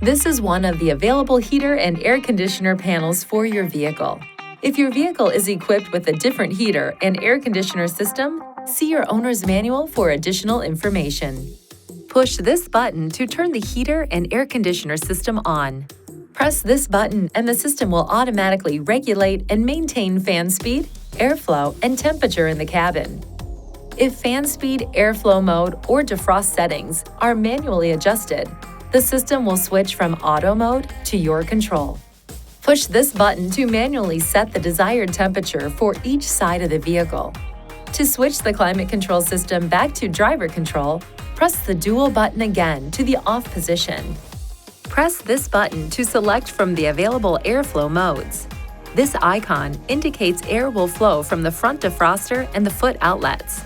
This is one of the available heater and air conditioner panels for your vehicle. If your vehicle is equipped with a different heater and air conditioner system, see your owner's manual for additional information. Push this button to turn the heater and air conditioner system on. Press this button and the system will automatically regulate and maintain fan speed, airflow, and temperature in the cabin. If fan speed, airflow mode, or defrost settings are manually adjusted, the system will switch from auto mode to your control. Push this button to manually set the desired temperature for each side of the vehicle. To switch the climate control system back to driver control, press the dual button again to the off position. Press this button to select from the available airflow modes. This icon indicates air will flow from the front defroster and the foot outlets.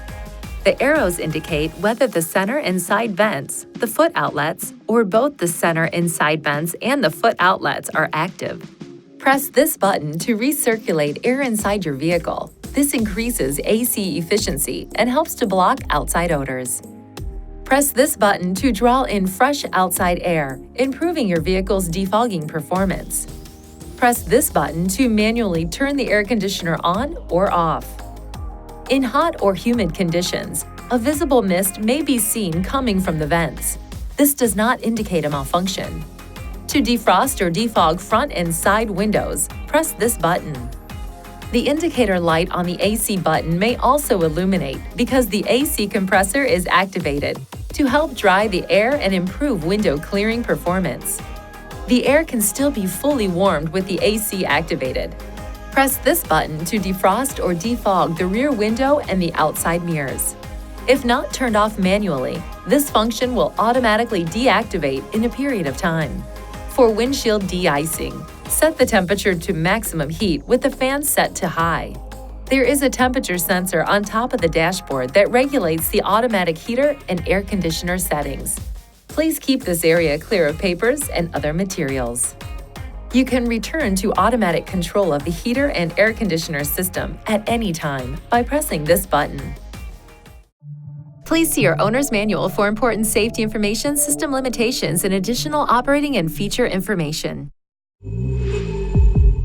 The arrows indicate whether the center and side vents, the foot outlets, or both the center and side vents and the foot outlets are active. Press this button to recirculate air inside your vehicle. This increases AC efficiency and helps to block outside odors. Press this button to draw in fresh outside air, improving your vehicle's defogging performance. Press this button to manually turn the air conditioner on or off. In hot or humid conditions, a visible mist may be seen coming from the vents. This does not indicate a malfunction. To defrost or defog front and side windows, press this button. The indicator light on the AC button may also illuminate because the AC compressor is activated to help dry the air and improve window clearing performance. The air can still be fully warmed with the AC activated. Press this button to defrost or defog the rear window and the outside mirrors. If not turned off manually, this function will automatically deactivate in a period of time. For windshield de-icing, set the temperature to maximum heat with the fan set to high. There is a temperature sensor on top of the dashboard that regulates the automatic heater and air conditioner settings. Please keep this area clear of papers and other materials. You can return to automatic control of the heater and air conditioner system at any time by pressing this button. Please see your owner's manual for important safety information, system limitations, and additional operating and feature information.